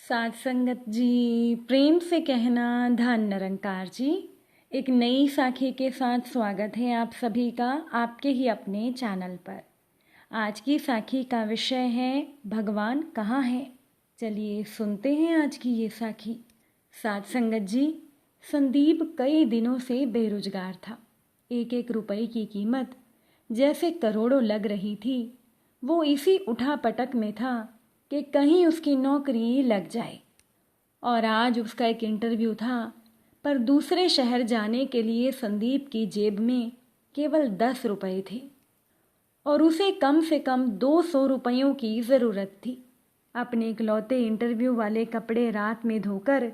साथ संगत जी, प्रेम से कहना धन निरंकार जी। एक नई साखी के साथ स्वागत है आप सभी का आपके ही अपने चैनल पर। आज की साखी का विषय है भगवान कहाँ है। चलिए सुनते हैं आज की ये साखी। साथ संगत जी, संदीप कई दिनों से बेरोजगार था। एक एक रुपए की कीमत जैसे करोड़ों लग रही थी। वो इसी उठापटक में था कि कहीं उसकी नौकरी लग जाए। और आज उसका एक इंटरव्यू था, पर दूसरे शहर जाने के लिए संदीप की जेब में केवल 10 रुपए थे और उसे कम से कम 200 रुपयों की ज़रूरत थी। अपने इकलौते इंटरव्यू वाले कपड़े रात में धोकर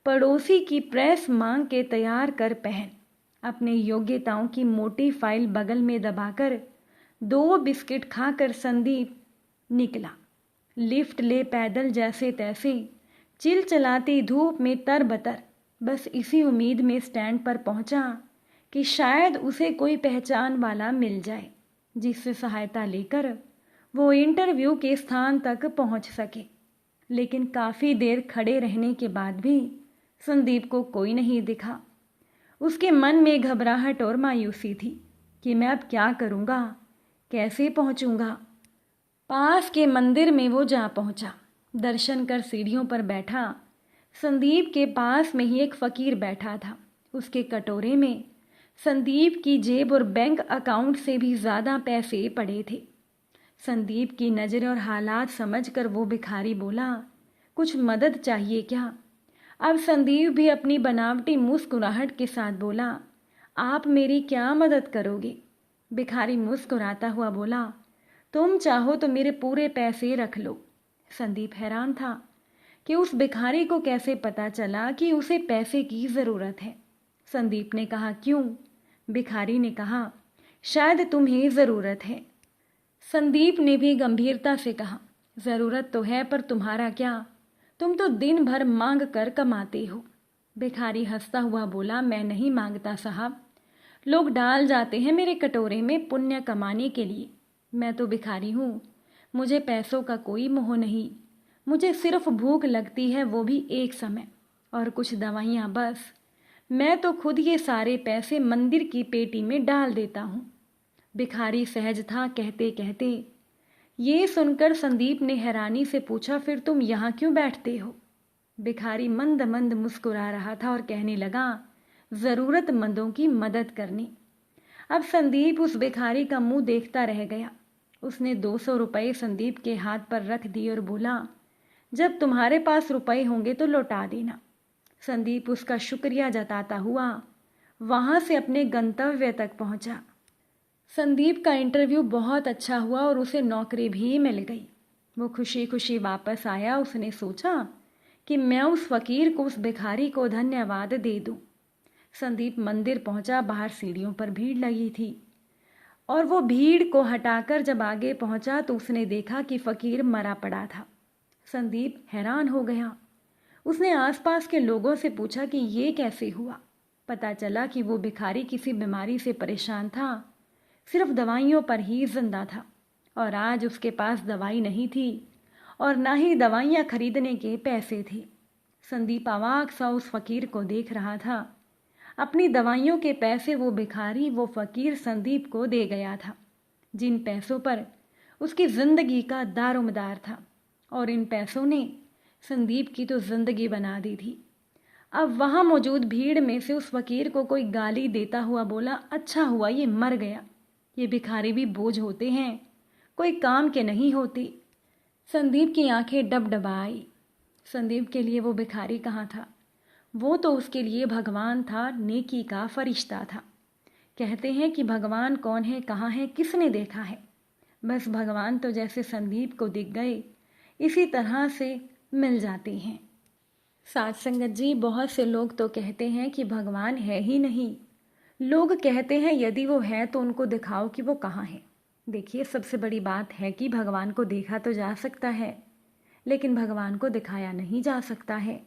पड़ोसी की प्रेस मांग के तैयार कर पहन, अपने योग्यताओं की मोटी फाइल बगल में दबाकर 2 बिस्किट खाकर संदीप निकला। लिफ्ट ले पैदल जैसे तैसे चिलचिलाती धूप में तरबतर, बस इसी उम्मीद में स्टैंड पर पहुंचा कि शायद उसे कोई पहचान वाला मिल जाए जिससे सहायता लेकर वो इंटरव्यू के स्थान तक पहुंच सके। लेकिन काफ़ी देर खड़े रहने के बाद भी संदीप को कोई नहीं दिखा। उसके मन में घबराहट और मायूसी थी कि मैं अब क्या करूँगा, कैसे पहुँचूँगा। पास के मंदिर में वो जा पहुंचा। दर्शन कर सीढ़ियों पर बैठा। संदीप के पास में ही एक फकीर बैठा था। उसके कटोरे में संदीप की जेब और बैंक अकाउंट से भी ज़्यादा पैसे पड़े थे। संदीप की नज़र और हालात समझकर वो भिखारी बोला, कुछ मदद चाहिए क्या? अब संदीप भी अपनी बनावटी मुस्कुराहट के साथ बोला, आप मेरी क्या मदद करोगे? भिखारी मुस्कुराता हुआ बोला, तुम चाहो तो मेरे पूरे पैसे रख लो। संदीप हैरान था कि उस भिखारी को कैसे पता चला कि उसे पैसे की ज़रूरत है। संदीप ने कहा, क्यों? भिखारी ने कहा, शायद तुम्हें ज़रूरत है। संदीप ने भी गंभीरता से कहा, ज़रूरत तो है, पर तुम्हारा क्या? तुम तो दिन भर मांग कर कमाते हो। भिखारी हंसता हुआ बोला, मैं नहीं मांगता साहब, लोग डाल जाते हैं मेरे कटोरे में पुण्य कमाने के लिए। मैं तो भिखारी हूँ, मुझे पैसों का कोई मोह नहीं। मुझे सिर्फ भूख लगती है, वो भी एक समय, और कुछ दवाइयाँ बस। मैं तो खुद ये सारे पैसे मंदिर की पेटी में डाल देता हूँ। भिखारी सहज था कहते कहते। ये सुनकर संदीप ने हैरानी से पूछा, फिर तुम यहाँ क्यों बैठते हो? भिखारी मंद मंद मुस्कुरा रहा था और कहने लगा, ज़रूरतमंदों की मदद करनी। अब संदीप उस भिखारी का मुंह देखता रह गया। उसने 200 रुपये संदीप के हाथ पर रख दिए और बोला, जब तुम्हारे पास रुपए होंगे तो लौटा देना। संदीप उसका शुक्रिया जताता हुआ वहां से अपने गंतव्य तक पहुंचा। संदीप का इंटरव्यू बहुत अच्छा हुआ और उसे नौकरी भी मिल गई। वो खुशी खुशी वापस आया। उसने सोचा कि मैं उस फकीर को, उस भिखारी को धन्यवाद दे दूं। संदीप मंदिर पहुंचा। बाहर सीढ़ियों पर भीड़ लगी थी और वो भीड़ को हटाकर जब आगे पहुंचा तो उसने देखा कि फकीर मरा पड़ा था। संदीप हैरान हो गया। उसने आसपास के लोगों से पूछा कि ये कैसे हुआ। पता चला कि वो भिखारी किसी बीमारी से परेशान था, सिर्फ दवाइयों पर ही जिंदा था, और आज उसके पास दवाई नहीं थी और ना ही दवाइयाँ खरीदने के पैसे थे। संदीप अवाक सा उस फकीर को देख रहा था। अपनी दवाइयों के पैसे वो भिखारी, वो फकीर संदीप को दे गया था, जिन पैसों पर उसकी जिंदगी का दारोमदार था, और इन पैसों ने संदीप की तो जिंदगी बना दी थी। अब वहां मौजूद भीड़ में से उस फकीर को कोई गाली देता हुआ बोला, अच्छा हुआ ये मर गया, ये भिखारी भी बोझ होते हैं, कोई काम के नहीं होते। संदीप की आंखें डबडबाई। संदीप के लिए वो भिखारी कहाँ था? वो तो उसके लिए भगवान था, नेकी का फरिश्ता था। कहते हैं कि भगवान कौन है, कहाँ है, किसने देखा है? बस भगवान तो जैसे संदीप को दिख गए, इसी तरह से मिल जाते हैं। साथ संगत जी, बहुत से लोग तो कहते हैं कि भगवान है ही नहीं। लोग कहते हैं यदि वो है तो उनको दिखाओ कि वो कहाँ है। देखिए, सबसे बड़ी बात है कि भगवान को देखा तो जा सकता है, लेकिन भगवान को दिखाया नहीं जा सकता है।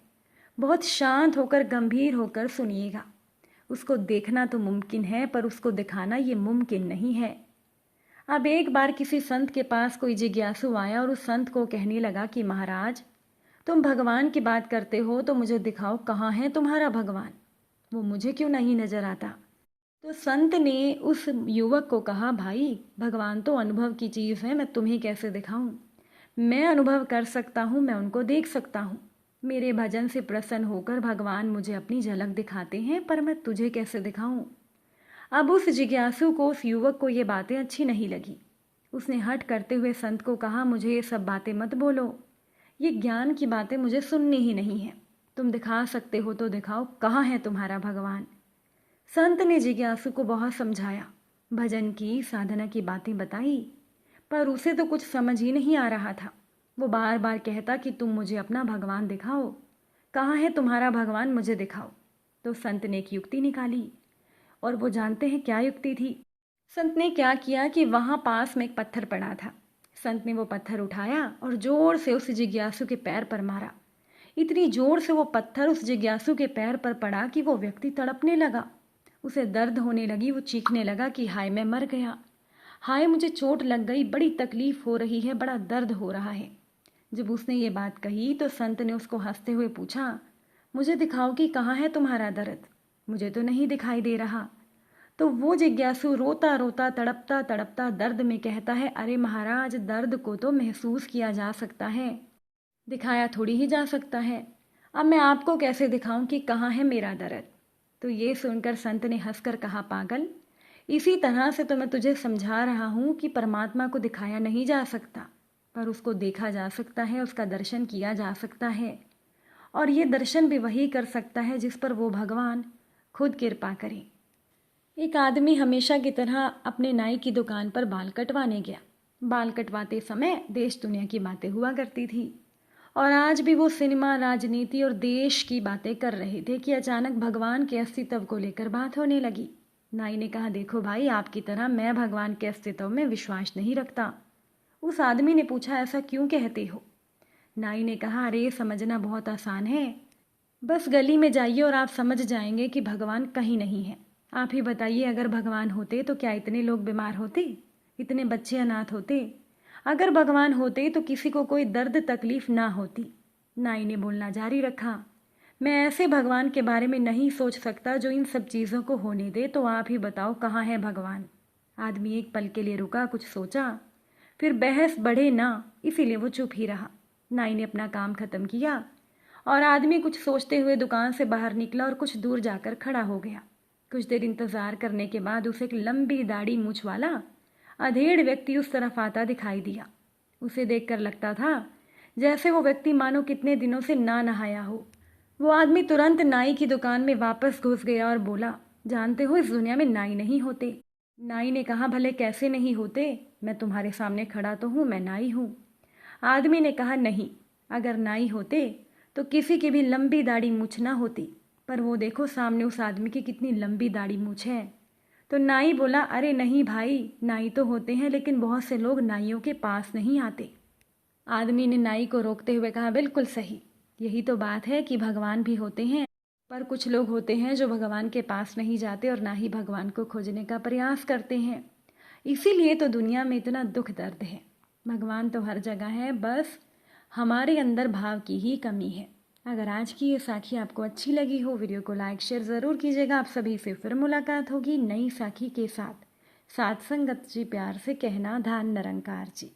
बहुत शांत होकर, गंभीर होकर सुनिएगा। उसको देखना तो मुमकिन है, पर उसको दिखाना ये मुमकिन नहीं है। अब एक बार किसी संत के पास कोई जिज्ञासु आया और उस संत को कहने लगा कि महाराज, तुम भगवान की बात करते हो तो मुझे दिखाओ कहाँ है तुम्हारा भगवान, वो मुझे क्यों नहीं नजर आता। तो संत ने उस युवक को कहा, भाई भगवान तो अनुभव की चीज़ है, मैं तुम्हें कैसे दिखाऊं। मैं अनुभव कर सकता हूँ, मैं उनको देख सकता हूँ। मेरे भजन से प्रसन्न होकर भगवान मुझे अपनी झलक दिखाते हैं, पर मैं तुझे कैसे दिखाऊं। अब उस जिज्ञासु को, उस युवक को ये बातें अच्छी नहीं लगी। उसने हट करते हुए संत को कहा, मुझे ये सब बातें मत बोलो, ये ज्ञान की बातें मुझे सुननी ही नहीं है। तुम दिखा सकते हो तो दिखाओ कहाँ है तुम्हारा भगवान। संत ने जिज्ञासु को बहुत समझाया, भजन की, साधना की बातें बताई, पर उसे तो कुछ समझ ही नहीं आ रहा था। वो बार बार कहता कि तुम मुझे अपना भगवान दिखाओ, कहाँ है तुम्हारा भगवान, मुझे दिखाओ। तो संत ने एक युक्ति निकाली, और वो जानते हैं क्या युक्ति थी। संत ने क्या किया कि वहाँ पास में एक पत्थर पड़ा था। संत ने वो पत्थर उठाया और जोर से उस जिज्ञासु के पैर पर मारा। इतनी जोर से वो पत्थर उस जिज्ञासु के पैर पर पड़ा कि वो व्यक्ति तड़पने लगा। उसे दर्द होने लगी, वो चीखने लगा कि हाय मैं मर गया, हाय मुझे चोट लग गई, बड़ी तकलीफ हो रही है, बड़ा दर्द हो रहा है। जब उसने ये बात कही तो संत ने उसको हंसते हुए पूछा, मुझे दिखाओ कि कहाँ है तुम्हारा दर्द, मुझे तो नहीं दिखाई दे रहा। तो वो जिज्ञासु रोता रोता, तड़पता तड़पता दर्द में कहता है, अरे महाराज, दर्द को तो महसूस किया जा सकता है, दिखाया थोड़ी ही जा सकता है। अब मैं आपको कैसे दिखाऊं कि कहाँ है मेरा दर्द। तो ये सुनकर संत ने हंसकर कहा, पागल, इसी तरह से तो मैं तुझे समझा रहा हूँ कि परमात्मा को दिखाया नहीं जा सकता, पर उसको देखा जा सकता है, उसका दर्शन किया जा सकता है। और ये दर्शन भी वही कर सकता है जिस पर वो भगवान खुद कृपा करे। एक आदमी हमेशा की तरह अपने नाई की दुकान पर बाल कटवाने गया। बाल कटवाते समय देश दुनिया की बातें हुआ करती थी, और आज भी वो सिनेमा, राजनीति और देश की बातें कर रहे थे कि अचानक भगवान के अस्तित्व को लेकर बात होने लगी। नाई ने कहा, देखो भाई, आपकी तरह मैं भगवान के अस्तित्व में विश्वास नहीं रखता। उस आदमी ने पूछा, ऐसा क्यों कहते हो। नाई ने कहा, अरे समझना बहुत आसान है, बस गली में जाइए और आप समझ जाएंगे कि भगवान कहीं नहीं है। आप ही बताइए, अगर भगवान होते तो क्या इतने लोग बीमार होते, इतने बच्चे अनाथ होते। अगर भगवान होते तो किसी को कोई दर्द तकलीफ ना होती। नाई ने बोलना जारी रखा, मैं ऐसे भगवान के बारे में नहीं सोच सकता जो इन सब चीज़ों को होने दे, तो आप ही बताओ कहाँ है भगवान। आदमी एक पल के लिए रुका, कुछ सोचा, फिर बहस बढ़े ना, इसीलिए वो चुप ही रहा। नाई ने अपना काम खत्म किया और आदमी कुछ सोचते हुए दुकान से बाहर निकला और कुछ दूर जाकर खड़ा हो गया। कुछ देर इंतजार करने के बाद उसे एक लंबी दाढ़ी मूछ वाला अधेड़ व्यक्ति उस तरफ आता दिखाई दिया। उसे देखकर लगता था जैसे वो व्यक्ति मानो कितने दिनों से ना नहाया हो। वो आदमी तुरंत नाई की दुकान में वापस घुस गया और बोला, जानते हो इस दुनिया में नाई नहीं होते। नाई ने कहा, भले कैसे नहीं होते, मैं तुम्हारे सामने खड़ा तो हूँ, मैं नाई हूँ। आदमी ने कहा, नहीं, अगर नाई होते तो किसी की भी लंबी दाढ़ी मूछ ना होती, पर वो देखो सामने उस आदमी की कितनी लंबी दाढ़ी मूछ है। तो नाई बोला, अरे नहीं भाई, नाई तो होते हैं, लेकिन बहुत से लोग नाइयों के पास नहीं आते। आदमी ने नाई को रोकते हुए कहा, बिल्कुल सही, यही तो बात है कि भगवान भी होते हैं, पर कुछ लोग होते हैं जो भगवान के पास नहीं जाते और ना ही भगवान को खोजने का प्रयास करते हैं। इसीलिए तो दुनिया में इतना दुख दर्द है। भगवान तो हर जगह है, बस हमारे अंदर भाव की ही कमी है। अगर आज की ये साखी आपको अच्छी लगी हो, वीडियो को लाइक शेयर ज़रूर कीजिएगा। आप सभी से फिर मुलाकात होगी नई साखी के साथ। साथ संगत जी, प्यार से कहना, धान निरंकार जी।